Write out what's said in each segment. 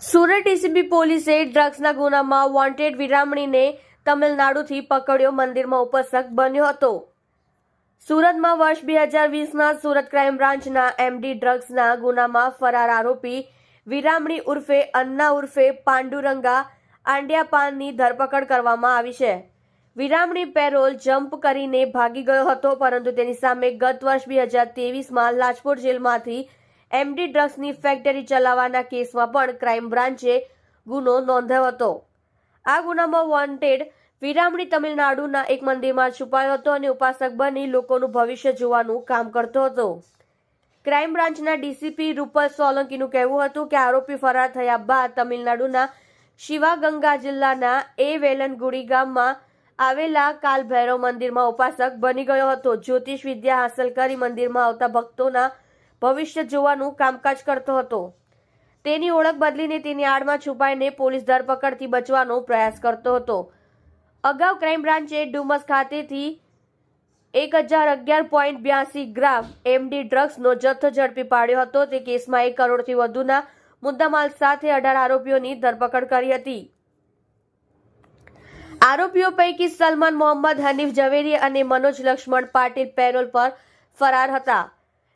Surat ACB પોલીસે ડ્રગ્સના ગુનામાં wanted વિરામણીને તમિલનાડુથી પકડ્યો. મંદિરમાં ઉપાસક બન્યો હતો. સુરતમાં વર્ષ 2020ના સુરત ક્રાઇમ બ્રાન્ચના એમડી ડ્રગ્સના ગુનામાં ફરાર આરોપી વિરામણી ઉર્ફે અન્ના ઉર્ફે પાંડુરંગા આંડિયાપાનની ધરપકડ કરવામાં આવી છે. વિરામણી પેરોલ જમ્પ કરીને ભાગી ગયો હતો, પરંતુ તેની સામે ગત વર્ષ 2023માં લાજપોર જેલમાંથી એમડી ડ્રગ્સની ફેક્ટરી ચલાવવાના કેસમાં પણ ક્રાઇમ બ્રાન્ચે ગુનો નોંધ્યો હતો. આ ગુનામાં વોન્ટેડ વિરામણી તમિલનાડુના એક મંદિરમાં છુપાયો હતો અને ઉપાસક બની લોકોનું ભવિષ્ય જોવાનું કામ કરતો હતો. ક્રાઇમ બ્રાન્ચના ડીસીપી રૂપલ સોલંકીનું કહેવું હતું કે આરોપી ફરાર થયા બાદ તમિલનાડુના શિવાગંગા જિલ્લાના વેલનગુડી ગામમાં આવેલા કાલ ભૈરવ મંદિરમાં ઉપાસક બની ગયો હતો. જ્યોતિષ વિદ્યા હાંસલ કરી મંદિરમાં આવતા ભક્તોના ભવિષ્ય જોવાનું કામકાજ કરતો હતો. તેની ઓળખ બદલીને તેની આડમાં છુપાઈને પોલીસ ધરપકડથી બચવાનો પ્રયાસ કરતો હતો. અગાઉ ક્રાઇમ બ્રાન્ચે ડુમસ ખાતેથી 1011.82 ગ્રામ એમડી ડ્રગ્સનો જથ્થો ઝડપી પાડ્યો હતો. તે કેસમાં 1 કરોડથી વધુના મુદ્દામાલ સાથે 18 આરોપીઓની ધરપકડ કરી હતી. આરોપીઓ પૈકી સલમાન મોહમ્મદ, હનીફ ઝવેરી અને મનોજ લક્ષ્મણ પાટીલ પેરોલ પર ફરાર હતા.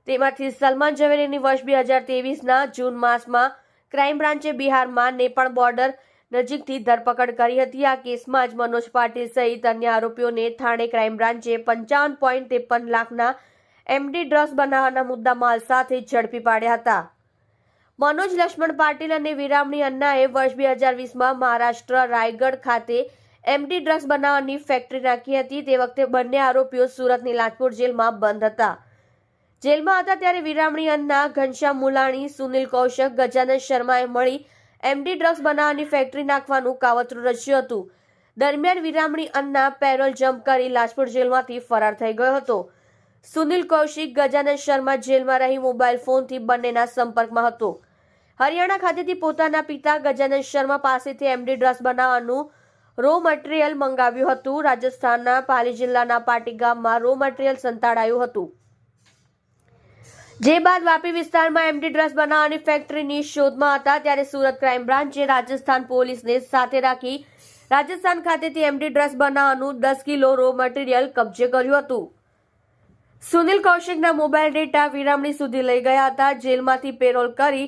તેમાંથી સલમાન ઝવેરીની વર્ષ 2023ના જૂન માસમાં ક્રાઇમ બ્રાન્ચે બિહારમાં નેપાળ બોર્ડર નજીકથી ધરપકડ કરી હતી. આ કેસમાં જ મનોજ પાટીલ સહિત અન્ય આરોપીઓને થાણે ક્રાઇમ બ્રાન્ચે 55.53 લાખના એમડી ડ્રગ્સ બનાવવાના મુદ્દામાલ સાથે ઝડપી પાડ્યા હતા. મનોજ લક્ષ્મણ પાટીલ અને વિરામણી અન્નાએ વર્ષ 2020માં મહારાષ્ટ્ર રાયગઢ ખાતે એમડી ડ્રગ્સ બનાવવાની ફેક્ટરી નાખી હતી. તે વખતે બંને આરોપીઓ સુરતની લાજપોર જેલમાં બંધ હતા. જેલમાં હતા ત્યારે વિરામણી અન્ના, ઘનશ્યામ મુલાણી, સુનિલ કૌશિક, ગજાનન શર્માએ મળી એમડી ડ્રગ્સ બનાવવાની ફેક્ટરી નાખવાનું કાવતરું રચ્યું હતું. દરમિયાન વિરામણી અન્ના પેરોલ જમ્પ કરી લાજપોર જેલમાંથી ફરાર થઈ ગયો હતો. સુનિલ કૌશિક, ગજાનન શર્મા જેલમાં રહી મોબાઈલ ફોનથી બંનેના સંપર્કમાં હતો. હરિયાણા ખાતેથી પોતાના પિતા ગજાનન શર્મા પાસેથી એમડી ડ્રગ્સ બનાવવાનું રો મટીરિયલ મંગાવ્યું હતું. રાજસ્થાનના પાલી જિલ્લાના પાટી ગામમાં રો મટીરિયલ સંતાડાયું હતું. જે બાદ વાપી વિસ્તારમાં એમડી ડ્રગ્સ બનાવવાની ફેક્ટરીની શોધમાં હતા ત્યારે સુરત ક્રાઇમ બ્રાન્ચે રાજસ્થાન પોલીસને સાથે રાખી રાજસ્થાન ખાતેથી એમડી ડ્રગ્સ બનાવવાનું 10 કિલો રો મટીરિયલ કબજે કર્યું હતું. સુનિલ કૌશિકના મોબાઈલ ડેટા વિરામણી સુધી લઈ ગયા હતા. જેલમાંથી પેરોલ કરી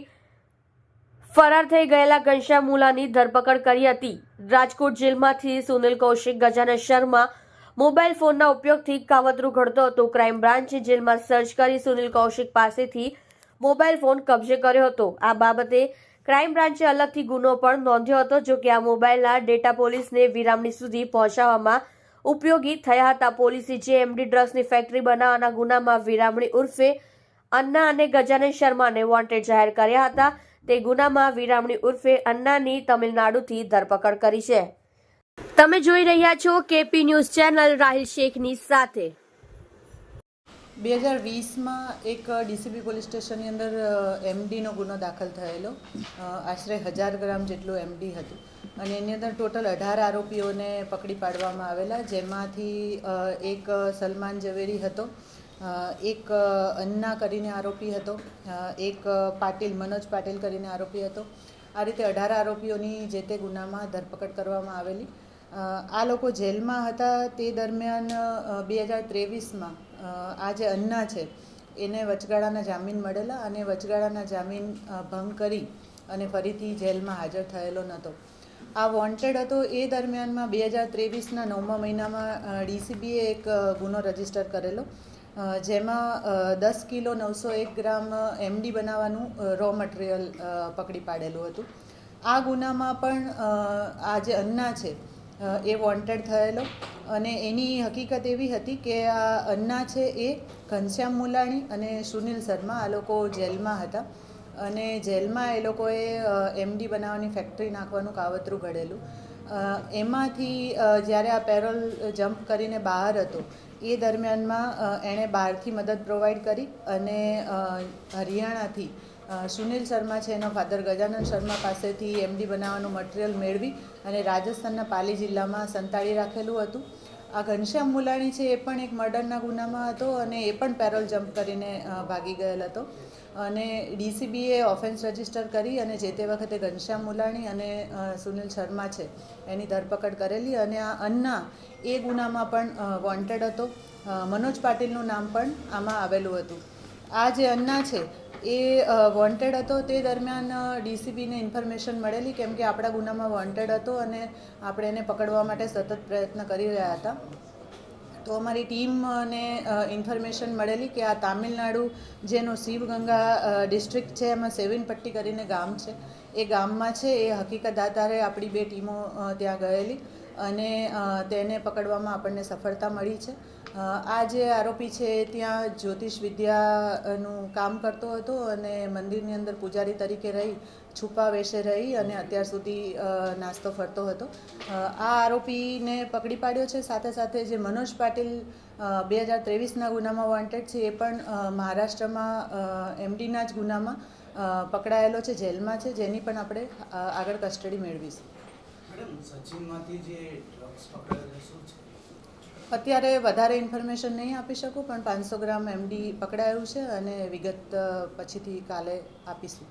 ફરાર થઈ ગયેલા ઘનશ્યામ મુલાની ધરપકડ કરી હતી. રાજકોટ જેલમાંથી સુનિલ કૌશિક, ગજાનન શર્મા મોબાઈલ ફોનના ઉપયોગથી કાવતરું ઘડતો હતો. ક્રાઇમ બ્રાન્ચે જેલમાં સર્ચ કરી સુનિલ કૌશિક પાસેથી મોબાઈલ ફોન કબજે કર્યો હતો. આ બાબતે ક્રાઇમ બ્રાન્ચે અલગથી ગુનો પણ નોંધ્યો હતો. જો કે આ મોબાઈલના ડેટા પોલીસને વિરામણી સુધી પહોંચાડવામાં ઉપયોગી થયા હતા. પોલીસે જે એમડી ડ્રગ્સની ફેક્ટરી બનાવવાના ગુનામાં વિરામણી ઉર્ફે અન્ના અને ગજાનન શર્માને વોન્ટેડ જાહેર કર્યા હતા, તે ગુનામાં વિરામણી ઉર્ફે અન્નાની તમિલનાડુથી ધરપકડ કરી છે. તમે જોઈ રહ્યા છો કેપી ન્યૂઝ ચેનલ રાહિલ શેખની સાથે. 2020માં એક ડીસીબી પોલીસ સ્ટેશનની અંદર એમડીનો ગુનો દાખલ થયેલો. આશરે 1000 ગ્રામ જેટલું એમડી હતું અને એની અંદર ટોટલ 18 આરોપીઓને પકડી પાડવામાં આવેલા, જેમાંથી એક સલમાન ઝવેરી હતો, એક અન્ના કરીને આરોપી હતો, એક પાટીલ, મનોજ પાટીલ કરીને આરોપી હતો. આ રીતે 18 આરોપીઓની જે તે ગુનામાં ધરપકડ કરવામાં આવેલી. આ લોકો જેલમાં હતા તે દરમિયાન 2023માં આ જે અન્ના છે એને વચગાળાના જામીન મળેલા અને વચગાળાના જામીન ભંગ કરી અને ફરીથી જેલમાં હાજર થયેલો નહોતો. આ વોન્ટેડ હતો એ દરમિયાનમાં 2023ના 9મા મહિનામાં ડીસીબીએ એક ગુનો રજીસ્ટર કરેલો, જેમાં 10 કિલો 901 ગ્રામ એમડી બનાવવાનું રો મટીરિયલ પકડી પાડેલું હતું. આ ગુનામાં પણ આ જે અન્ના છે એ વોન્ટેડ થયેલો અને એની હકીકત એવી હતી કે આ અન્ના છે એ ઘનશ્યામ મુલાણી અને સુનિલ શર્મા આ લોકો જેલમાં હતા અને જેલમાં એ લોકોએ એમડી બનાવવાની ફેક્ટરી નાખવાનું કાવતરું ઘડેલું. એમાંથી જ્યારે આ પેરોલ જમ્પ કરીને બહાર હતો એ દરમિયાનમાં એણે બહારથી મદદ પ્રોવાઈડ કરી અને હરિયાણાથી સુનિલ શર્મા છે એનો ફાધર ગજાનન શર્મા પાસેથી એમડી બનાવવાનું મટીરિયલ મેળવી અને રાજસ્થાનના પાલી જિલ્લામાં સંતાડી રાખેલું હતું આ ઘનશ્યામ મુલાણી છે એ પણ એક મર્ડરના ગુનામાં હતો અને એ પણ પેરોલ જમ્પ કરીને ભાગી ગયેલ હતો અને ડીસીબીએ ઓફેન્સ રજિસ્ટર કરી અને જે તે વખતે ઘનશ્યામ મુલાણી અને સુનિલ શર્મા છે એની ધરપકડ કરેલી અને આ અન્ના એ ગુનામાં પણ વોન્ટેડ હતો. મનોજ પાટીલનું નામ પણ આમાં આવેલું હતું. આ જે અન્ના છે એ વોન્ટેડ હતો તે દરમિયાન ડીસીબીને ઇન્ફોર્મેશન મળેલી કેમ કે આપણા ગુનામાં વોન્ટેડ હતો અને આપણે એને પકડવા માટે સતત પ્રયત્ન કરી રહ્યા હતા. તો અમારી ટીમને ઇન્ફોર્મેશન મળેલી કે આ તામિલનાડુ જેનો શિવગંગા ડિસ્ટ્રિક્ટ છે એમાં સેવિનપટ્ટી કરીને ગામ છે એ ગામમાં છે એ હકીકત આધારે આપણી બે ટીમો ત્યાં ગયેલી અને તેને પકડવામાં આપણને સફળતા મળી છે. આ જે આરોપી છે એ ત્યાં જ્યોતિષ વિદ્યાનું કામ કરતો હતો અને મંદિરની અંદર પૂજારી તરીકે રહી છુપા વેશે રહી અને અત્યાર સુધી નાસ્તો ફરતો હતો. આ આરોપીને પકડી પાડ્યો છે. સાથે સાથે જે મનોજ પાટીલ 2023ના ગુનામાં વોન્ટેડ છે એ પણ મહારાષ્ટ્રમાં એમડીના જ ગુનામાં પકડાયેલો છે, જેલમાં છે, જેની પણ આપણે આગળ કસ્ટડી મેળવીશું. મેડમ, સચિનમાંથી જે ડ્રગ્સ પકડાયેલા શું છે? અત્યારે વધારે ઇન્ફોર્મેશન નહીં આપી શકું પણ 500 ગ્રામ એમડી પકડાયું છે અને વિગત પછીથી કાલે આપીશું.